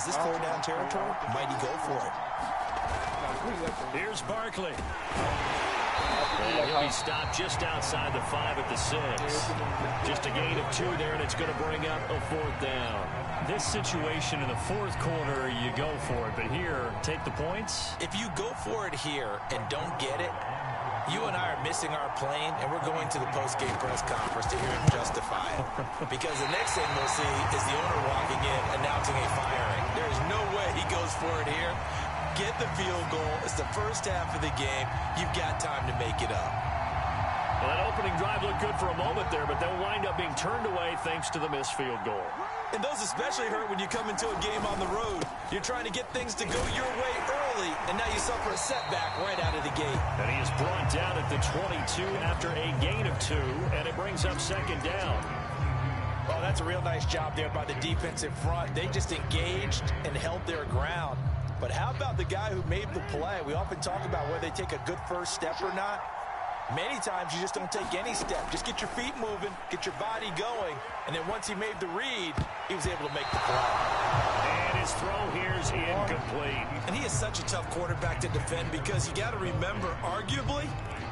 Is this third down territory? Might he go for it? Here's Barkley. And he'll be stopped just outside the 5 at the 6. Just a gain of 2 there, and it's going to bring up a 4th down. This situation in the 4th quarter, you go for it. But here, take the points. If you go for it here and don't get it, you and I are missing our plane, and we're going to the post-game press conference to hear him justify it. Because the next thing we'll see is the owner walking in, announcing a firing. There is no way he goes for it here. Get the field goal. It's the first half of the game. You've got time to make it up. Well, that opening drive looked good for a moment there, but they'll wind up being turned away thanks to the missed field goal. And those especially hurt when you come into a game on the road. You're trying to get things to go your way early, and now you suffer a setback right out of the gate. And he is brought down at the 22 after a gain of 2, and it brings up 2nd down. Oh, that's a real nice job there by the defensive front. They just engaged and held their ground. But how about the guy who made the play? We often talk about whether they take a good first step or not. Many times you just don't take any step. Just get your feet moving, get your body going, and then once he made the read, he was able to make the play. And his throw here is incomplete. And he is such a tough quarterback to defend because you got to remember, arguably,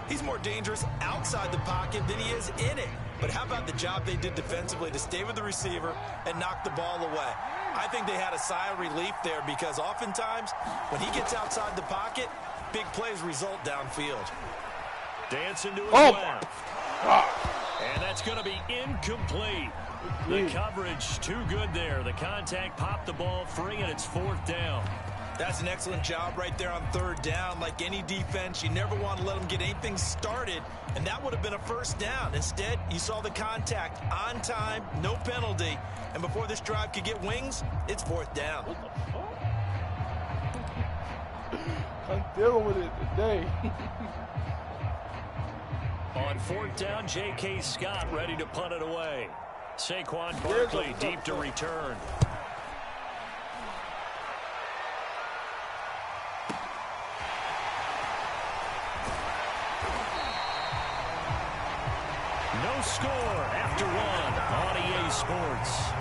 he's more dangerous outside the pocket than he is in it. But how about the job they did defensively to stay with the receiver and knock the ball away? I think they had a sigh of relief there because oftentimes when he gets outside the pocket, big plays result downfield. Dancing to his left. And that's going to be incomplete. The coverage too good there. The contact popped the ball free, and it's 4th down. That's an excellent job right there on 3rd down. Like any defense, you never want to let them get anything started, and that would have been a 1st down. Instead, you saw the contact on time, no penalty, and before this drive could get wings, it's 4th down. I'm dealing with it today. On 4th down, J.K. Scott ready to punt it away. Saquon Barkley deep to return. No score after 1 on EA Sports.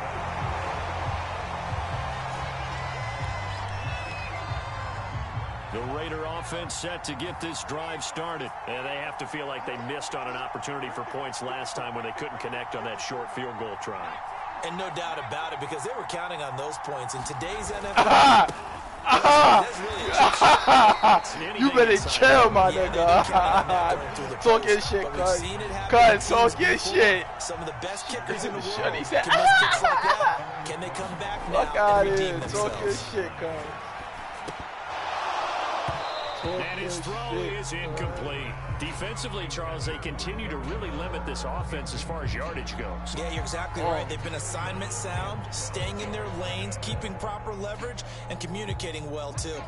The Raider offense set to get this drive started. And they have to feel like they missed on an opportunity for points last time when they couldn't connect on that short field goal try. And no doubt about it, because they were counting on those points. In today's NFL, that's really a you better chill, my nigga. Talk your shit, cuz. Cuz, talk your shit. Some of the best kickers in the world can miss kicks like that. Can they come back now and redeem themselves? Talk your shit, cuz. And his throw is incomplete. Defensively, Charles, they continue to really limit this offense as far as yardage goes. Yeah, you're exactly right. They've been assignment sound, staying in their lanes, keeping proper leverage, and communicating well, too.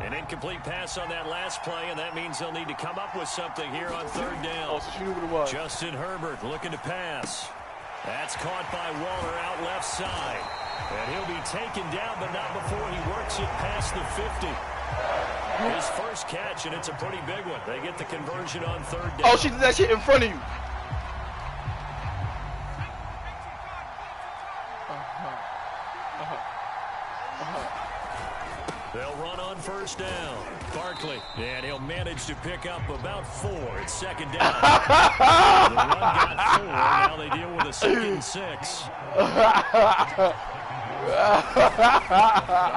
An incomplete pass on that last play, and that means they'll need to come up with something here on 3rd down. Justin Herbert looking to pass. That's caught by Waller out left side. And he'll be taken down, but not before he works it past the 50. His first catch, and it's a pretty big one. They get the conversion on 3rd down. Oh, she did that shit in front of you. They'll run on 1st down. Barkley, and he'll manage to pick up about 4. It's 2nd down. The run got 4. Now they deal with a 2nd and 6.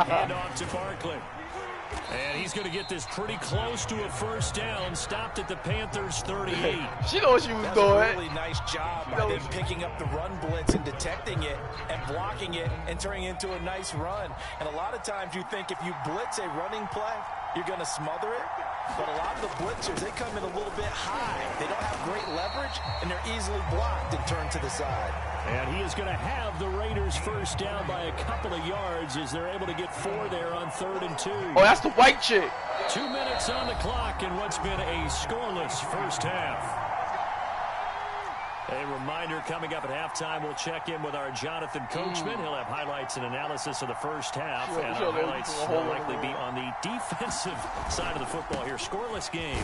Hand off to Barkley. And he's going to get this pretty close to a 1st down. Stopped at the Panthers' 38. She knows what she was doing. A really nice job by them picking up the run blitz and detecting it and blocking it and turning it into a nice run. And a lot of times you think if you blitz a running play, you're going to smother it. But a lot of the blitzers, they come in a little bit high. They don't have great leverage, and they're easily blocked and turned to the side. And he is going to have the Raiders 1st down by a couple of yards as they're able to get 4 there on 3rd and 2. Oh, that's the white chick. 2 minutes on the clock in what's been a scoreless 1st half. A reminder coming up at halftime, we'll check in with our Jonathan Coachman. He'll have highlights and analysis of the 1st half. And our highlights will likely be on the defensive side of the football here. Scoreless game.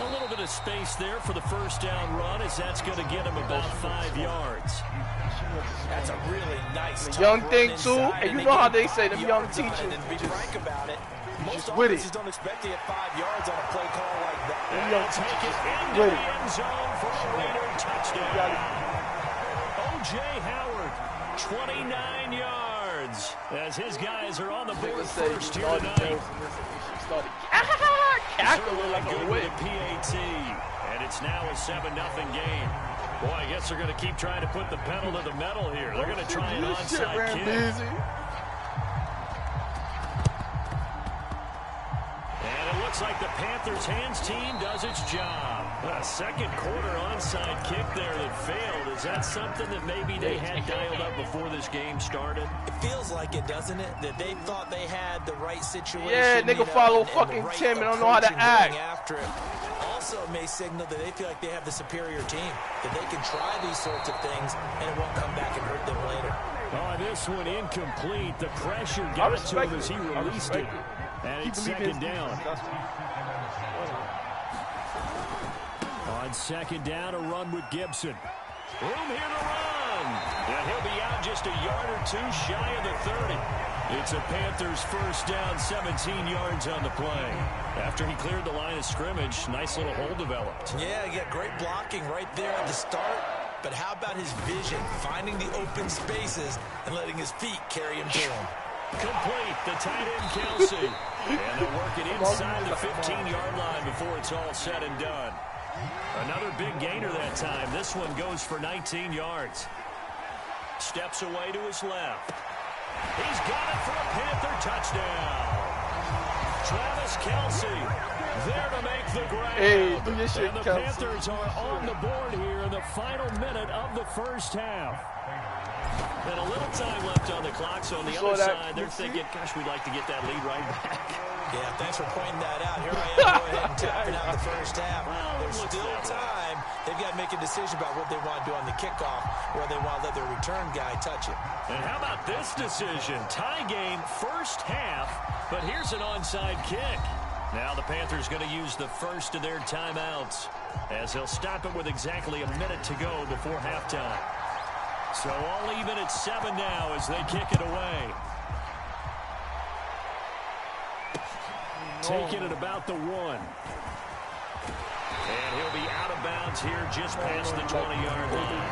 a little bit of space there for the first down run, as that's going to get him about 5 yards. That's a really nice young thing too, and you know how they say them young teachers. And to be frank about it, most with offenses don't expect to get 5 yards on a play call like that. They'll take it into the end zone for a Raider touchdown. O.J. Howard, 29 yards, as his guys are on the board first here tonight. Cackling like a whip. PAT, and it's now a 7-0 game. Boy, I guess they're going to keep trying to put the pedal to the metal here. They're going to try an onside kick. And it looks like the Panthers' hands team does its job. A second quarter onside kick there that failed. Is that something that maybe they had dialed up before this game started? It feels like it, doesn't it? That they thought they had the right situation. Yeah, nigga follow fucking right Tim and don't know how to act. After it. Also, it may signal that they feel like they have the superior team, that they can try these sorts of things and it won't come back and hurt them later. Oh, this one incomplete. The pressure got to him as he released it. And it's second down. On second down, a run with Gibson. Room here to run. And he'll be out just a yard or two shy of the 30. It's a Panthers first down, 17 yards on the play. After he cleared the line of scrimmage, nice little hole developed. Yeah, he got great blocking right there at the start. But how about his vision, finding the open spaces and letting his feet carry him to him? Complete, the tight end Kelsey. And they'll work it inside the 15-yard line before it's all said and done. Another big gainer that time. This one goes for 19 yards. Steps away to his left. He's got it for a Panther touchdown. Travis Kelsey there to make the grab. Hey, do your shit, and the Kelsey. Panthers are on the board here in the final minute of the first half. And a little time left on the clock, so on the other side, they're thinking, gosh, we'd like to get that lead right back. Yeah, thanks for pointing that out. Here I am, go ahead and tapping out the first half. There's still time. They've got to make a decision about what they want to do on the kickoff, where they want to let their return guy touch it. And how about this decision? Tie game, first half, but here's an onside kick. Now the Panthers going to use the first of their timeouts, as they'll stop it with exactly a minute to go before halftime. So all even at 7 now as they kick it away. Taking it about the 1. And he'll be out of bounds here just past the 20-yard line.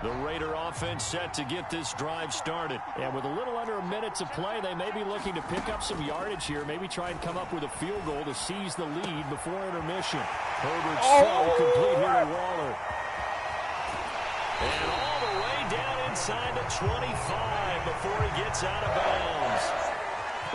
The Raider offense set to get this drive started. And with a little under a minute to play, they may be looking to pick up some yardage here. Maybe try and come up with a field goal to seize the lead before intermission. Herbert's throw complete here to Waller. And all the way down inside the 25 before he gets out of bounds.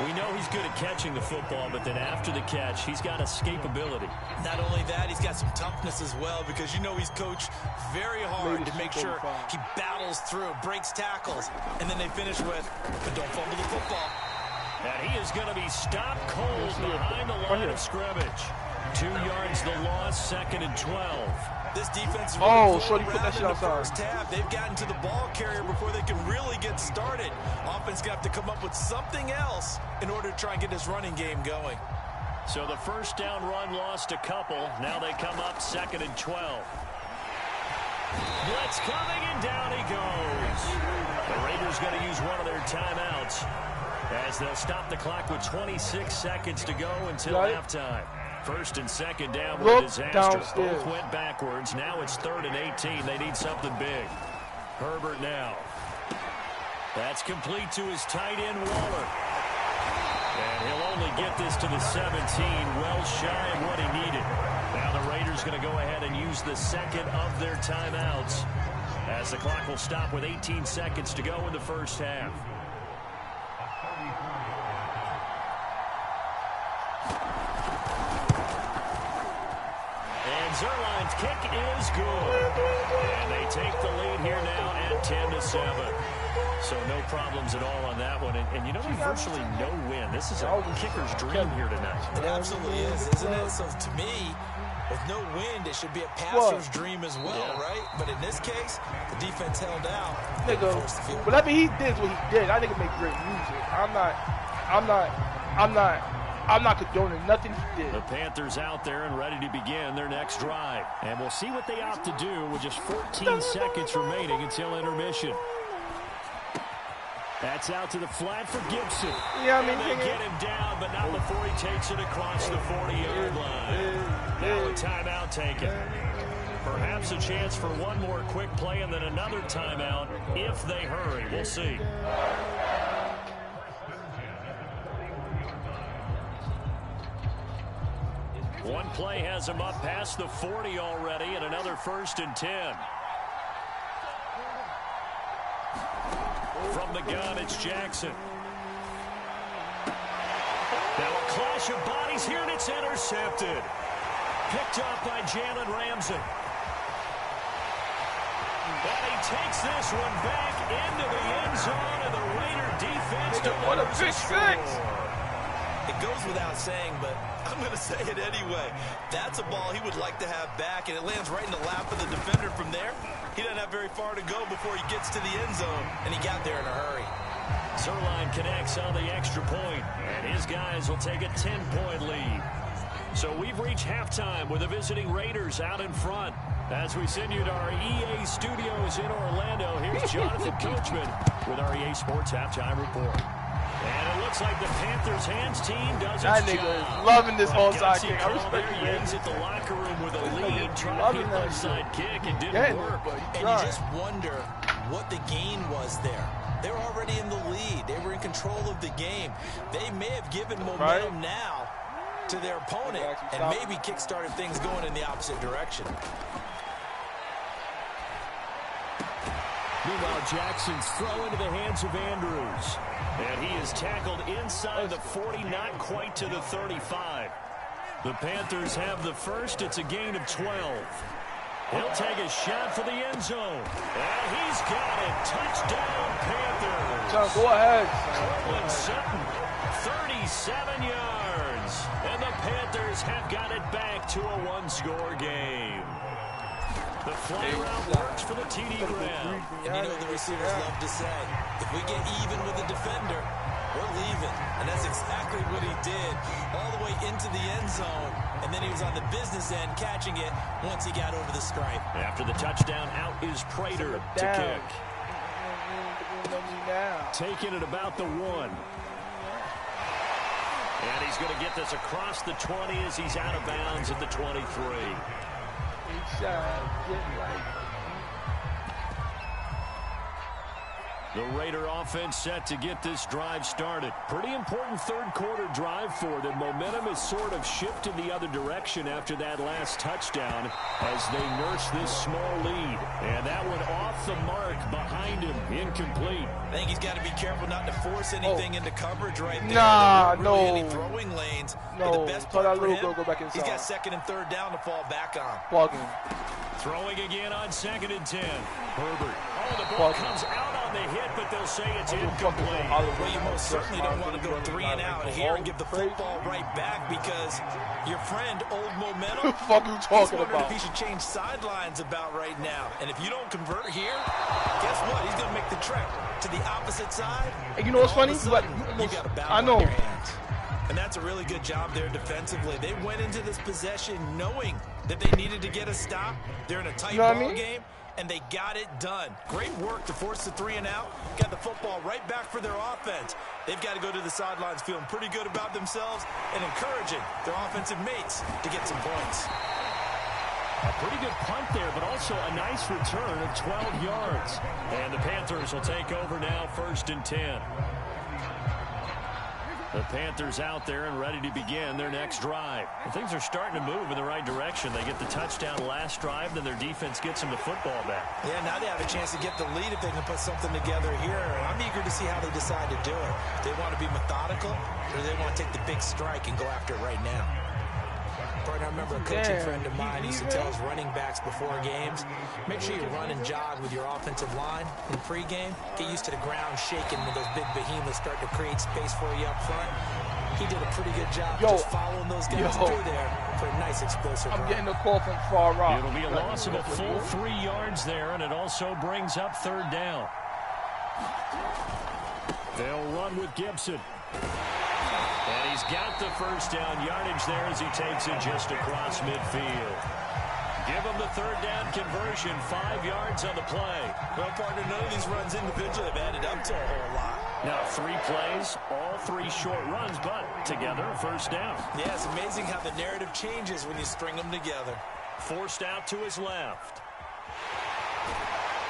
We know he's good at catching the football, but then after the catch, he's got escapability. Not only that, he's got some toughness as well, because you know he's coached very hard to make sure he battles through, breaks tackles, and then they finish with, but don't fumble the football. And he is going to be stopped cold behind the line of scrimmage. 2 yards the loss, 2nd and 12. This defense is so you put that shit outside. First half, they've gotten to the ball carrier before they can really get started. Offense going to have to come up with something else in order to try and get this running game going. So the first down run lost a couple. Now they come up 2nd and 12. Blitz coming, and down he goes. The Raiders going to use one of their timeouts as they'll stop the clock with 26 seconds to go until halftime. 1st and 2nd down with a disaster. Both went backwards. Now it's 3rd and 18. They need something big. Herbert now. That's complete to his tight end, Waller. And he'll only get this to the 17, well shy of what he needed. Now the Raiders going to go ahead and use the second of their timeouts, as the clock will stop with 18 seconds to go in the first half. And Zerline's kick is good. And they take the lead here now at 10-7. So no problems at all on that one. And you know, virtually no win. This is a kicker's dream here tonight. It absolutely is, isn't it? So to me, With no wind, it should be a passer's dream as well, right? But in this case, the defense held out. Nigga, whatever he did, what he did. That nigga make great music. I'm not condoning nothing he did. The Panthers out there and ready to begin their next drive. And we'll see what they opt to do with just 14 seconds remaining until intermission. That's out to the flat for Gibson. Yeah, I mean, they get him down, but not before he takes it across the 40-yard line. Now a timeout taken. Perhaps a chance for one more quick play and then another timeout if they hurry. We'll see. One play has him up past the 40 already, and another 1st and 10. From the gun, it's Jackson. Now a clash of bodies here, and it's intercepted. Picked up by Jalen Ramsey. But he takes this one back into the end zone, and the Raider defense What a big six! It goes without saying, but I'm going to say it anyway. That's a ball he would like to have back, and it lands right in the lap of the defender from there. He doesn't have very far to go before he gets to the end zone, and he got there in a hurry. Zerline connects on the extra point, and his guys will take a 10-point lead. So we've reached halftime with the visiting Raiders out in front. As we send you to our EA studios in Orlando, here's Jonathan Coachman with our EA Sports Halftime Report. And it looks like the Panthers hands team does its job. That nigga is loving this onside kick. I respect him. He exit the locker room with a lead, trying to get an onside kick. It didn't work. And you just wonder what the gain was there. They were already in the lead. They were in control of the game. They may have given momentum now to their opponent and maybe kick-started things going in the opposite direction. Meanwhile, Jackson's throw into the hands of Andrews. And he is tackled inside the 40, not quite to the 35. The Panthers have the first. It's a gain of 12. He'll take a shot for the end zone. And he's got it. Touchdown, Panthers. John, go ahead. Cortland Sutton, 37 yards. And the Panthers have got it back to a one-score game. The fly route works for the TD Graham. And you know the receivers love to say, if we get even with the defender, we're leaving. And that's exactly what he did, all the way into the end zone. And then he was on the business end catching it once he got over the stripe. After the touchdown, out is Prater to kick. Taking it about the 1. And he's going to get this across the 20 as he's out of bounds at the 23. The Raider offense set to get this drive started. Pretty important third-quarter drive for them. Momentum has sort of shifted the other direction after that last touchdown as they nurse this small lead. And that one off the mark behind him, incomplete. I think he's got to be careful not to force anything into coverage right there. Nah, really any throwing lanes. No, but the best part for him, go back inside. He's got 2nd and 3rd down to fall back on. Walking. Throwing again on 2nd and 10. Herbert. Oh, the ball comes out on the hit, but they'll say it's incomplete. Well, you most certainly don't want to go 3 and out here and give the football right back because your friend, Old Momentum, what the fuck are you talking about? If he should change sidelines about right now. And if you don't convert here, guess what? He's going to make the trek to the opposite side. And you know what's funny? You got a battle I know. on your hands. And that's a really good job there defensively. They went into this possession knowing that they needed to get a stop. They're in a tight ball game, and they got it done. Great work to force the 3 and out. Got the football right back for their offense. They've got to go to the sidelines feeling pretty good about themselves and encouraging their offensive mates to get some points. A pretty good punt there, but also a nice return of 12 yards. And the Panthers will take over now, 1st and 10. The Panthers out there and ready to begin their next drive. And things are starting to move in the right direction. They get the touchdown last drive, then their defense gets them the football back. Yeah, now they have a chance to get the lead if they can put something together here. I'm eager to see how they decide to do it. Do they want to be methodical, or do they want to take the big strike and go after it right now? I remember a coaching friend of mine used to tell his running backs before games, make sure you run and jog with your offensive line in pregame. Get used to the ground shaking when those big behemoths start to create space for you up front. He did a pretty good job just following those guys through there for a nice explosive run. I'm getting a call from far right. It'll be a loss of a full 3 yards there, and it also brings up third down. They'll run with Gibson. And he's got the first down yardage there as he takes it just across midfield. Give him the third down conversion, 5 yards on the play. Well, partner, none of these runs individually have added up to a whole lot. Now 3 plays, all 3 short runs, but together a first down. Yeah, it's amazing how the narrative changes when you string them together. Forced out to his left.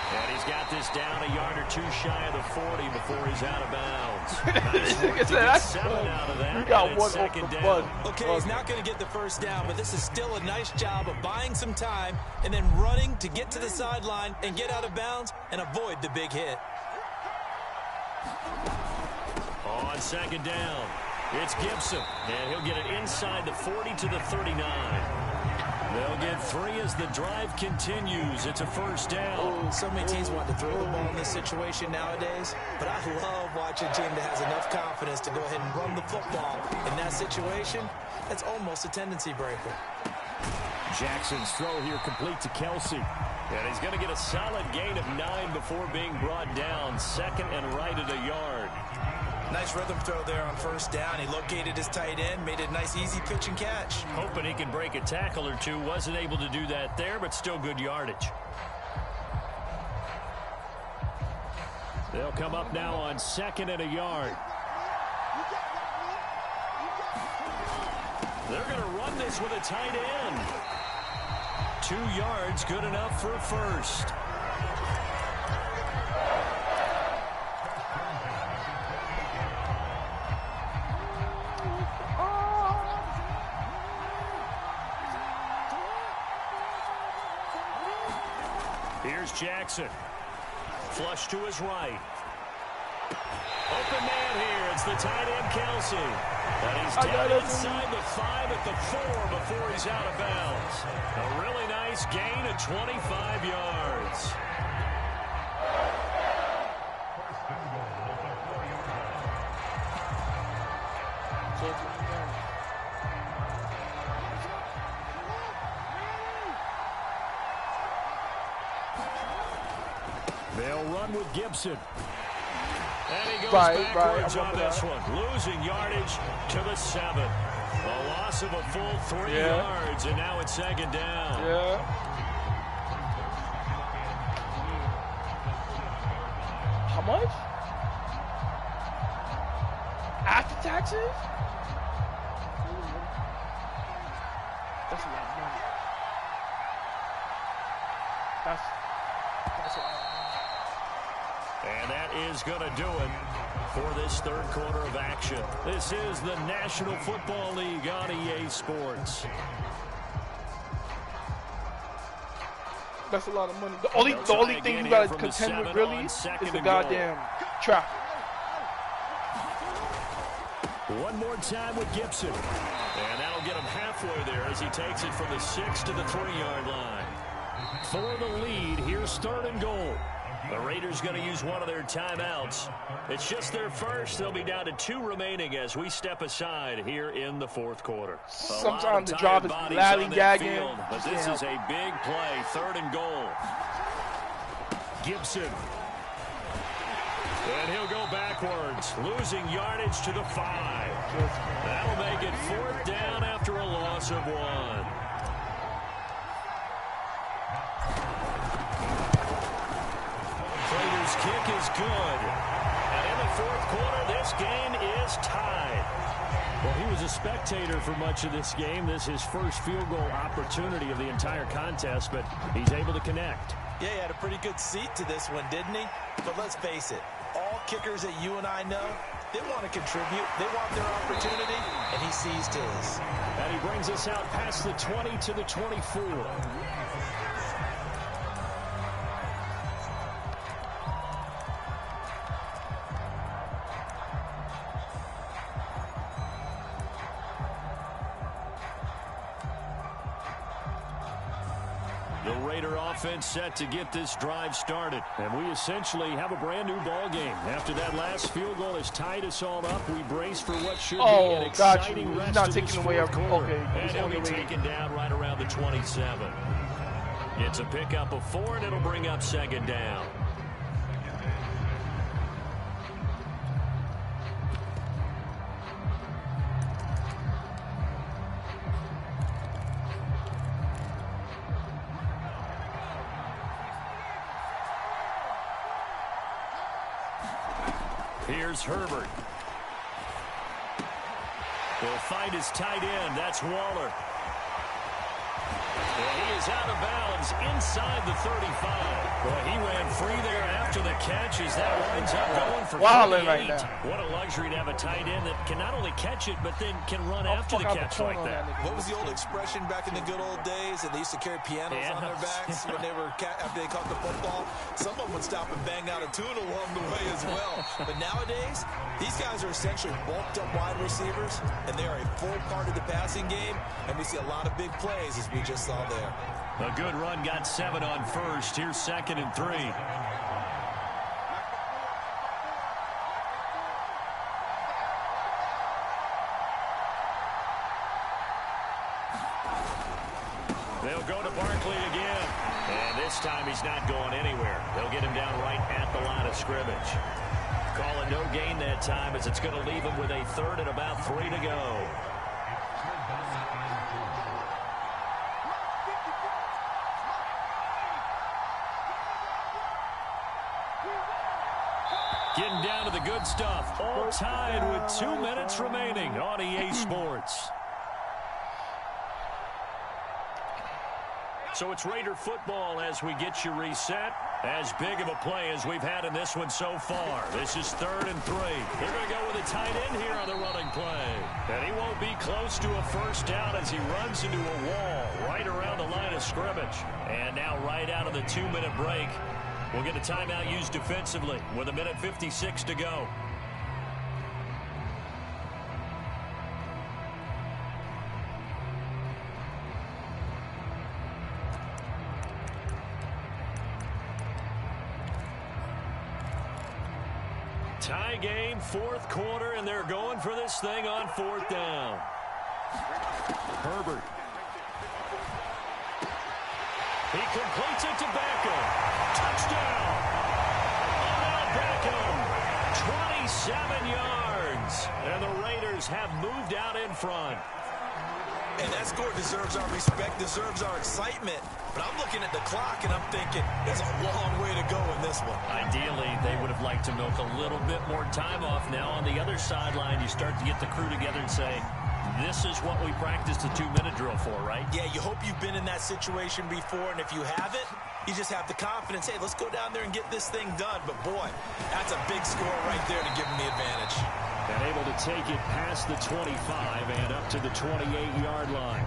And he's got this down a yard or 2 shy of the 40 before he's out of bounds. Nice work to get 7 out of that. We got one second down. bud. Okay, he's not going to get the first down, but this is still a nice job of buying some time and then running to get to the sideline and get out of bounds and avoid the big hit. On second down, it's Gibson, and he'll get it inside the 40 to the 39. They'll get 3 as the drive continues. It's a first down. Oh, so many teams want to throw the ball in this situation nowadays, but I love watching a team that has enough confidence to go ahead and run the football. In that situation, that's almost a tendency breaker. Jackson's throw here complete to Kelsey. And he's going to get a solid gain of 9 before being brought down. Second and right at a yard. Nice rhythm throw there on first down. He located his tight end, made a nice easy pitch and catch. Hoping he can break a tackle or 2. Wasn't able to do that there, but still good yardage. They'll come up now on second and a yard. They're going to run this with a tight end. 2 yards, good enough for a first. Here's Jackson. Flush to his right. Open man here. It's the tight end, Kelsey. And he's down inside the 5 at the 4 before he's out of bounds. A really nice gain of 25 yards. They'll run with Gibson. And he goes backwards on this one. Losing yardage to the 7. A loss of a full 3 yards, and now it's second down. How much? After taxes? That's a lot of money. That's a lot of money. And that is going to do it for this third quarter of action. This is the National Football League on EA Sports. That's a lot of money. The only thing you got to contend with really is the goddamn traffic. One more time with Gibson. And that'll get him halfway there as he takes it from the 6 to the 3-yard line. For the lead, here's third and goal. The Raiders going to use one of their timeouts. It's just their first. They'll be down to 2 remaining as we step aside here in the fourth quarter. Sometimes the drive is lally-gagging. But this is a big play. Third and goal. Gibson. And he'll go backwards, losing yardage to the 5. That'll make it 4th down after a loss of 1. Raiders kick is good. And in the fourth quarter, this game is tied. Well, he was a spectator for much of this game. This is his first field goal opportunity of the entire contest, but he's able to connect. Yeah, he had a pretty good seat to this one, didn't he? But let's face it, all kickers that you and I know, they want to contribute. They want their opportunity, and he seized his. And he brings us out past the 20 to the 24. The Raider offense set to get this drive started. And we essentially have a brand new ball game. After that last field goal has tied us all up, we brace for what should be an exciting rest not of taking this away fourth quarter. okay. And he'll be taken down right around the 27. It's a pickup of 4, and it'll bring up second down. Here's Herbert. He'll find his tight end. That's Waller. And he is out of bounds inside the 35. Well, he ran free there after the catch as that winds up going for 48. Right now. What a luxury to have a tight end that can not only catch it, but then can run after the catch like that. What was the old expression back in the good old days? And they used to carry pianos on their backs when they were after they caught the football. Some of them would stop and bang out a tune along the way as well. But nowadays, these guys are essentially bulked up wide receivers, and they are a full part of the passing game. And we see a lot of big plays, as we just saw there. A good run, got 7 on first. Here's 2nd and 3. They'll go to Barkley again. And this time he's not going anywhere. They'll get him down right at the line of scrimmage. Call it no gain that time as it's going to leave him with a 3rd and about 3 to go. Getting down to the good stuff. All tied with 2 minutes remaining on EA Sports. So it's Raider football as we get you reset. As big of a play as we've had in this one so far. This is 3rd and 3. They're going to go with a tight end here on the running play. And he won't be close to a first down as he runs into a wall right around the line of scrimmage. And now right out of the 2-minute break, we'll get a timeout used defensively with 1:56 to go. Tie game, 4th quarter, and they're going for this thing on 4th down. Herbert. He completes it to Beckham. Touchdown! Odell Beckham, 27 yards. And the Raiders have moved out in front. And that score deserves our respect, deserves our excitement. But I'm looking at the clock, and I'm thinking, there's a long way to go in this one. Ideally, they would have liked to milk a little bit more time off. Now, on the other sideline, you start to get the crew together and say, this is what we practiced the 2-minute drill for, right? Yeah, you hope you've been in that situation before, and if you haven't, you just have the confidence, hey, let's go down there and get this thing done. But, boy, that's a big score right there to give them the advantage. And able to take it past the 25 and up to the 28-yard line.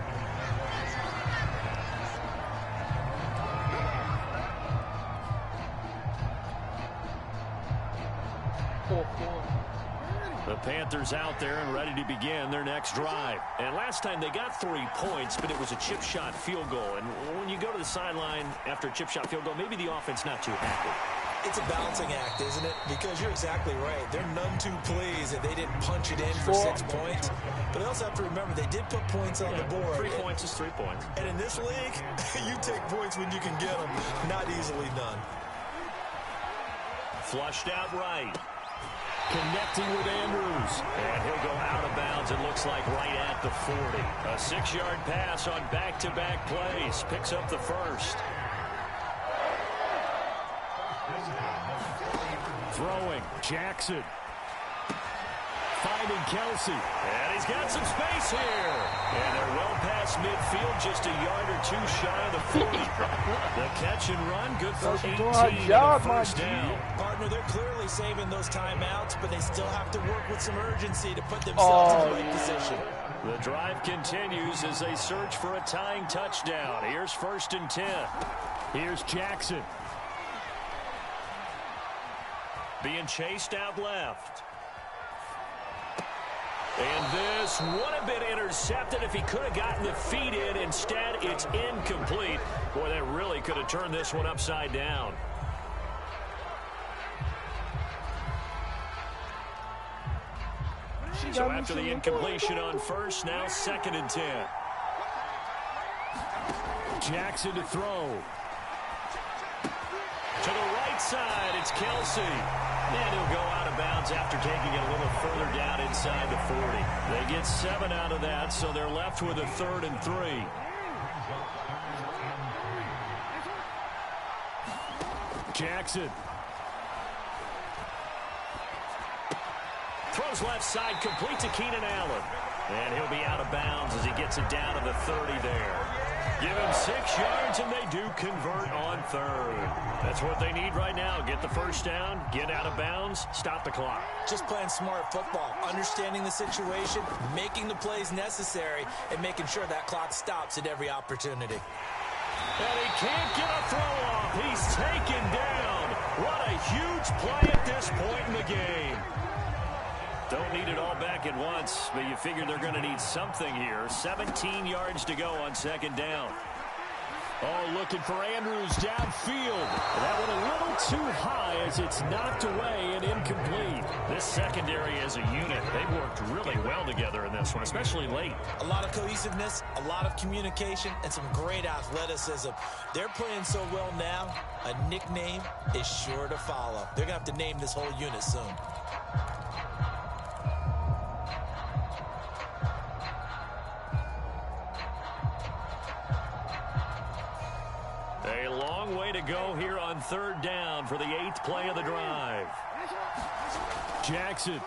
The Panthers out there and ready to begin their next drive. And last time they got 3 points, but it was a chip shot field goal. And when you go to the sideline after a chip shot field goal, maybe the offense not too happy. It's a balancing act, isn't it? Because you're exactly right. They're none too pleased that they didn't punch it in for 6 points. But they also have to remember they did put points on the board. 3 points is 3 points. And in this league, you take points when you can get them. Not easily done. Flushed out right. Connecting with Andrews. And he'll go out of bounds, it looks like, right at the 40. A 6-yard pass on back-to-back plays. Picks up the first. Throwing, Jackson. Finding Kelsey. And he's got some space here. And they're well past midfield, just a yard or 2 shy of the 40. The catch and run, good for 18 on the first down. Partner, they're clearly saving those timeouts, but they still have to work with some urgency to put themselves in the right position. The drive continues as they search for a tying touchdown. Here's 1st and 10. Here's Jackson. Being chased out left. And this would have been intercepted if he could have gotten the feet in. Instead, it's incomplete. Boy, that really could have turned this one upside down. So after the incompletion on first, now 2nd and 10. Jackson to throw. To the right side, it's Kelsey. And he'll go out of bounds after taking it a little further down inside the 40. They get 7 out of that, so they're left with a 3rd and 3. Jackson. Throws left side, complete to Keenan Allen. And he'll be out of bounds as he gets it down to the 30 there. Give him 6 yards, and they do convert on 3rd. That's what they need right now. Get the first down, get out of bounds, stop the clock. Just playing smart football, understanding the situation, making the plays necessary, and making sure that clock stops at every opportunity. And he can't get a throw off. He's taken down. What a huge play at this point in the game. Don't need it all back at once, but you figure they're going to need something here. 17 yards to go on 2nd down. Oh, looking for Andrews downfield. That one a little too high as it's knocked away and incomplete. This secondary as a unit, they've worked really well together in this one, especially late. A lot of cohesiveness, a lot of communication, and some great athleticism. They're playing so well now, a nickname is sure to follow. They're going to have to name this whole unit soon. A long way to go here on 3rd down for the 8th play of the drive. Jackson.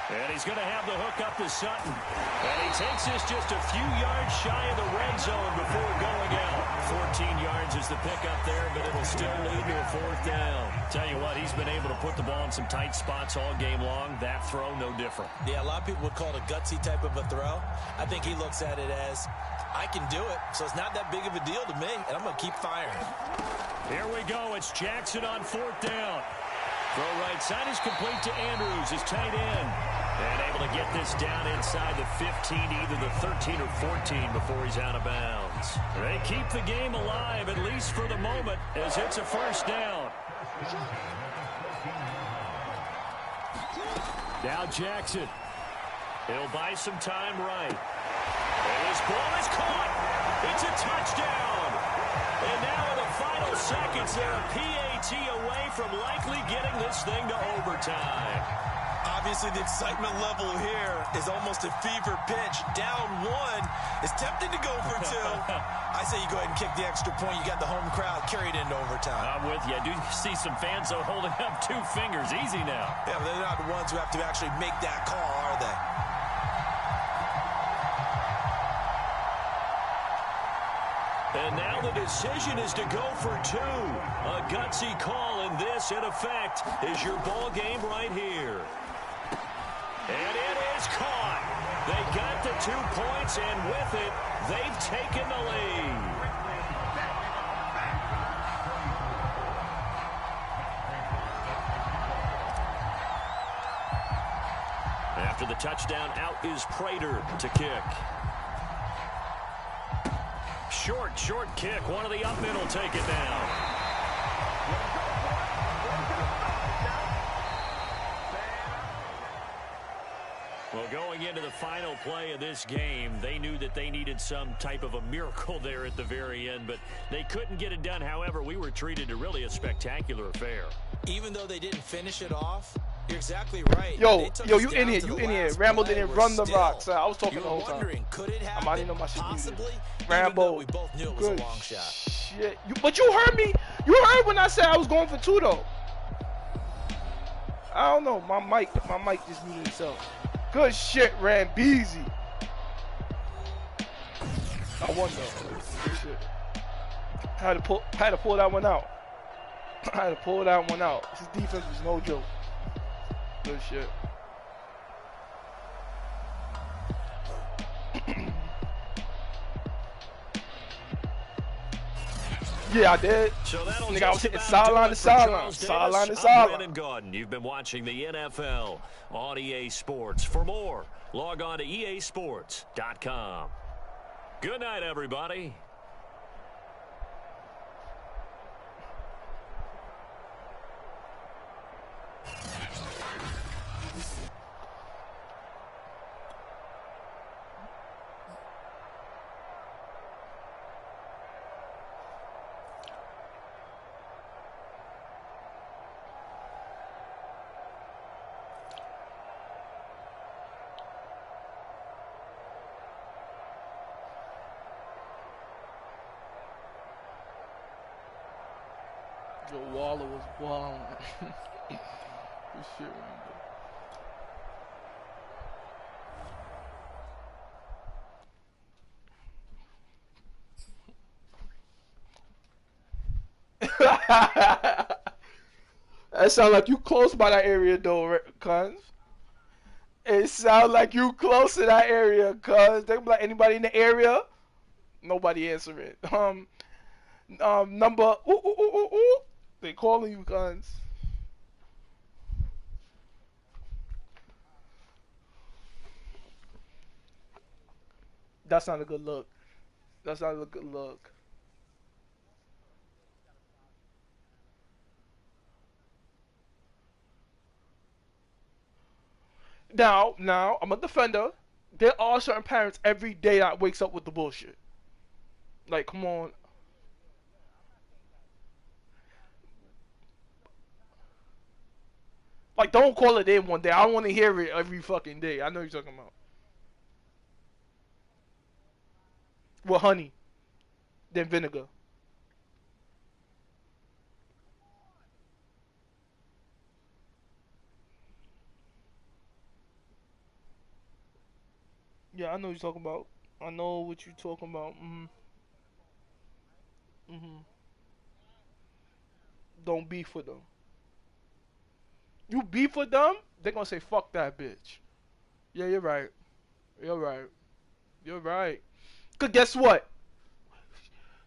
And he's going to have the hook up to Sutton. And he takes this just a few yards shy of the red zone before going out. 14 yards is the pickup there, but it'll still lead to a 4th down. Tell you what, he's been able to put the ball in some tight spots all game long. That throw, no different. Yeah, a lot of people would call it a gutsy type of a throw. I think he looks at it as, I can do it, so it's not that big of a deal to me, and I'm going to keep firing. Here we go. It's Jackson on 4th down. Throw right side is complete to Andrews, his tight end. And able to get this down inside the 15, either the 13 or 14 before he's out of bounds. They keep the game alive, at least for the moment, as it's a 1st down. Now Jackson. He'll buy some time right. And this ball is caught. It's a touchdown. And now in the final seconds, they're a PAT away from likely getting this thing to overtime. Obviously, the excitement level here is almost a fever pitch. Down 1 is tempting to go for 2. I say you go ahead and kick the extra point. You got the home crowd carried into overtime. I'm with you. I do see some fans holding up 2 fingers. Easy now. Yeah, but they're not the ones who have to actually make that call, are they? And now the decision is to go for 2. A gutsy call, and this, in effect, is your ball game right here. And it is caught. They got the 2 points, and with it, they've taken the lead. After the touchdown, out is Prater to kick. Short kick. One of the up middle take it down. Well, going into the final play of this game, they knew that they needed some type of a miracle there at the very end, but they couldn't get it done. However, we were treated to really a spectacular affair. Even though they didn't finish it off, you're exactly right. Yo, you in here. Rambo didn't run the rocks. I was talking the whole time. Could it happen? I might know my shit. Possibly. Rambo, we both knew it was a long shot. Shit. But you heard me. You heard when I said I was going for 2 though. I don't know. My mic just muted itself. Good shit, Rambeezy. I won though. Good shit. Had to pull that one out. I had to pull that one out. His defense was no joke. Good shit. Yeah, I did. So that'll Nigga, I was just hitting about sideline do to it for sideline. Charles Sideline to Davis. I'm sideline. Brandon Gaudin. You've been watching the NFL on EA Sports. For more, log on to easports.com. Good night, everybody. Yo, Waller was wild. This shit right there. That sound like you close by that area though, cuz. It sound like you close to that area, cuz. They be like, anybody in the area? Nobody answer it. Number, ooh, ooh, ooh, ooh, ooh. They calling you, cuz. That's not a good look. That's not a good look. Now, I'm a defender. There are certain parents every day that wakes up with the bullshit. Like, come on. Like, don't call it in one day. I don't want to hear it every fucking day. I know you're talking about. With honey, then vinegar. Yeah, I know what you're talking about. I know what you're talking about. Mm-hmm. Don't beef with them. You beef with them, they're gonna say, fuck that bitch. Yeah, you're right. You're right. You're right. Cause guess what?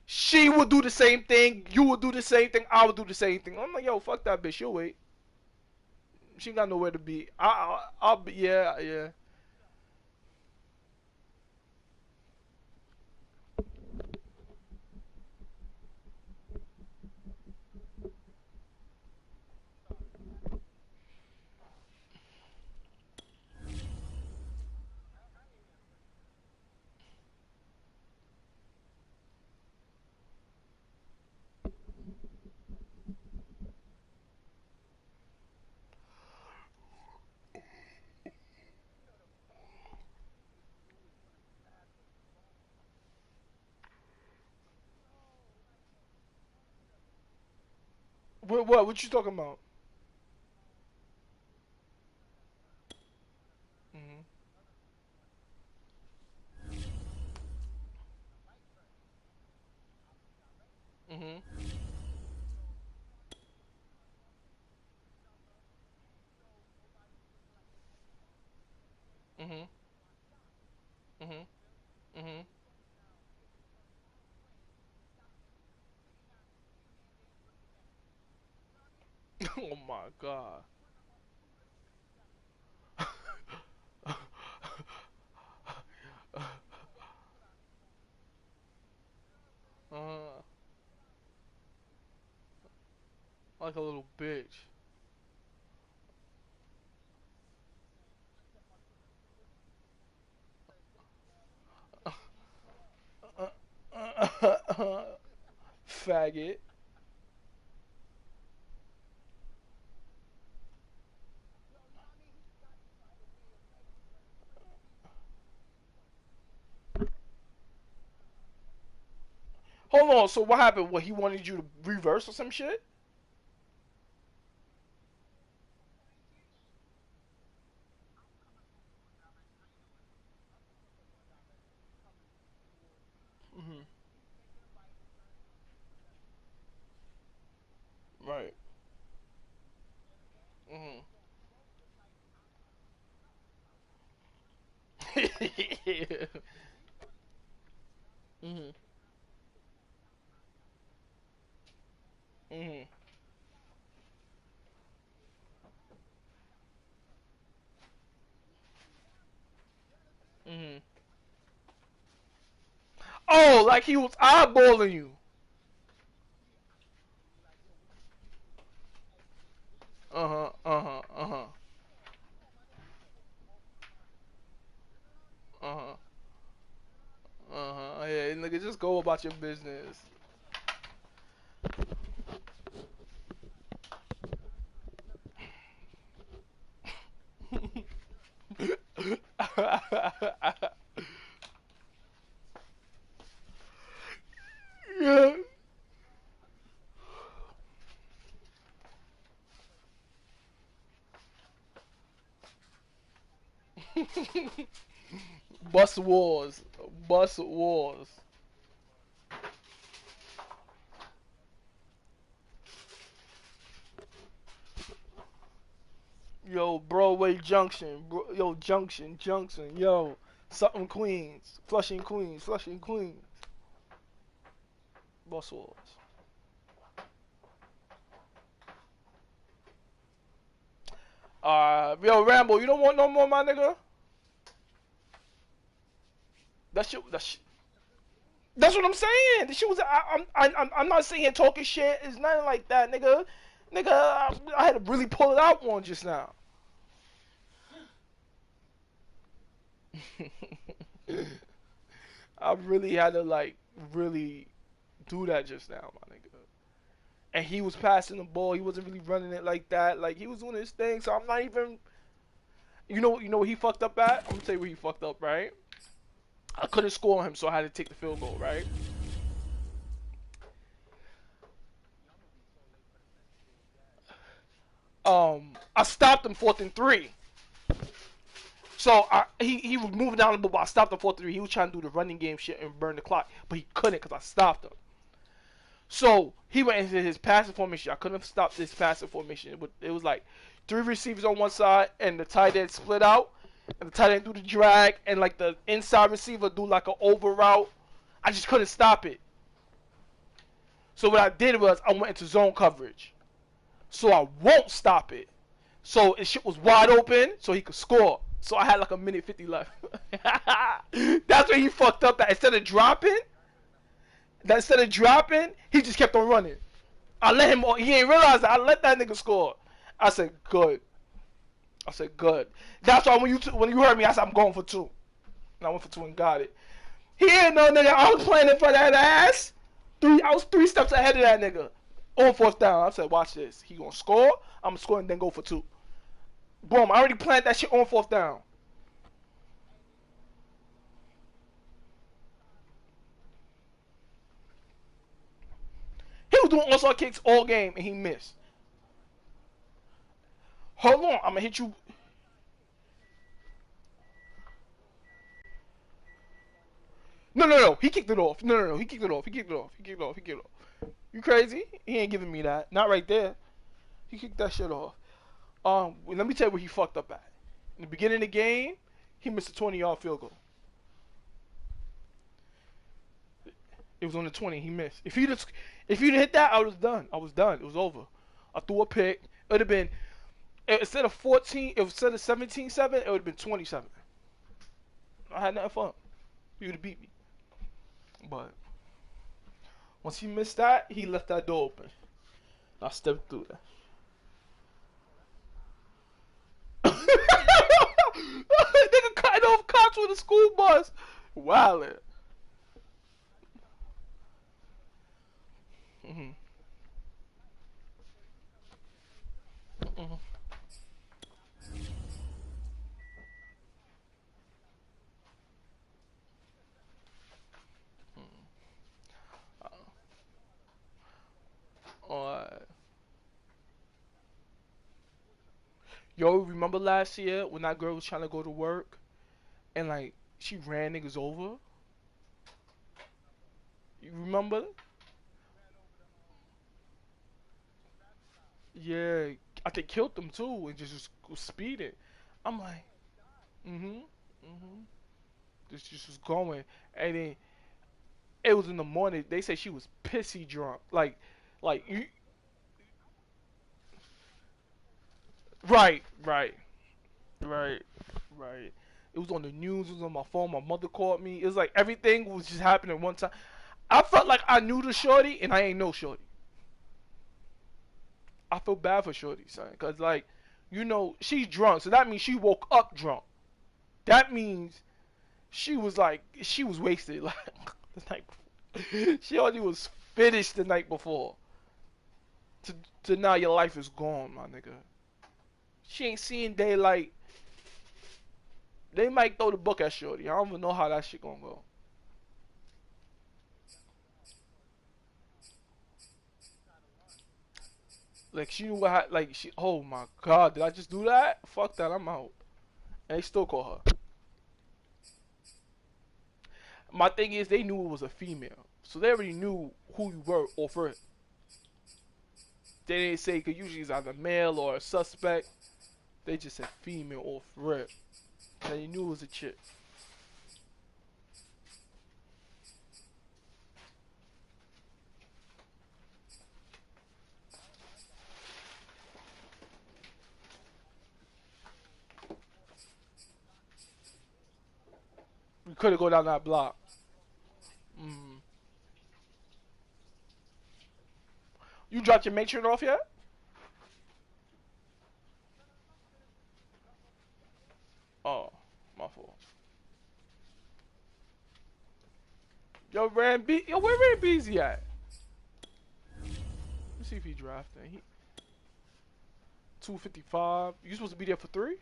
She will do the same thing. You will do the same thing. I will do the same thing. I'm like, yo, fuck that bitch. She'll wait. She ain't got nowhere to be. I'll be. Yeah, yeah. What? What you talking about? Mhm. Mhm. Mhm. Mhm. Mhm. Oh my god. uh, like a little bitch. Faggot. Hold on. So what happened? What, he wanted you to reverse or some shit? Mhm. Right. Mhm. Mhm. Mm-hmm. Oh, like he was eyeballing you. Uh-huh, uh-huh, uh-huh. Uh-huh. Uh-huh. Yeah, nigga, just go about your business. Yeah. Bus wars. Bus wars. Yo, Broadway Junction. Yo, Junction. Yo, something Queens. Flushing Queens. Bus wars. Yo, Rambo, you don't want no more, my nigga? That shit. That's what I'm saying. The shit was. I'm not sitting here talking shit. It's nothing like that, nigga. Nigga, I had to really pull it out one just now. I really had to like really do that just now, my nigga. And he was passing the ball. He wasn't really running it like that. Like he was doing his thing. So I'm not even. You know what he fucked up at? I'm gonna tell you where he fucked up, right? I couldn't score on him, so I had to take the field goal, right? I stopped him 4th and 3. So he was moving down the ball, but I stopped him 4th and 3. He was trying to do the running game shit and burn the clock, but he couldn't because I stopped him. So he went into his passing formation. I couldn't have stopped this passing formation, but it was like 3 receivers on one side and the tight end split out, and the tight end do the drag, and like the inside receiver do like an over route. I just couldn't stop it. So what I did was I went into zone coverage, so I won't stop it. So his shit was wide open, so he could score. So I had like a minute 50 left. That's where he fucked up. That instead of dropping, he just kept on running. I let him. He ain't realize that I let that nigga score. I said good. I said good. That's why when you heard me, I said I'm going for 2. And I went for 2 and got it. He ain't no nigga. I was playing in front of that ass. I was 3 steps ahead of that nigga. On 4th down, I said, watch this. He gonna score. I'm gonna score and then go for 2. Boom! I already planned that shit on 4th down. He was doing onside kicks all game and he missed. Hold on, I'm gonna hit you. No. He kicked it off. No. He kicked it off. He kicked it off. You crazy? He ain't giving me that. Not right there. He kicked that shit off. Let me tell you where he fucked up at. In the beginning of the game, he missed a 20-yard field goal. It was on the 20. He missed. If he'd hit that, I was done. It was over. I threw a pick. It would have been instead of 14, instead of 17-7, it would have been 27. I had nothing fun. He would have beat me. But once he missed that, he left that door open. I stepped through that. Nigga cutting off cops with a school bus. Wildin'. Mhm. Mhm. Alright. Yo, remember last year when that girl was trying to go to work and like she ran niggas over? You remember? Yeah, I think killed them too and just was speeding. I'm like, mhm, mhm. This just was going, and then it was in the morning. They say she was pissy drunk, like you, right, right, right, right. It was on the news. It was on my phone. My mother called me. It was like everything was just happening at one time. I felt like I knew the shorty, and I ain't know shorty. I feel bad for shorty, son, cause like, you know, she's drunk, so that means she woke up drunk. That means she was wasted like the night before. She already was finished the night before. To now your life is gone, my nigga. She ain't seeing daylight. They might throw the book at shorty. I don't even know how that shit gonna go. Like she knew what like she. Oh my god, did I just do that? Fuck that, I'm out. And they still call her. My thing is, they knew it was a female, so they already knew who you were off rip. They didn't say, cause usually it's either male or a suspect. They just said female off rip. And they knew it was a chick. We couldn't go down that block. Mm. You dropped your matron off yet? Oh, my fault. Yo, where Ran Beezy at? Let's see if he drafting. 255. You supposed to be there for 3?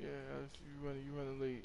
Yeah, you running late.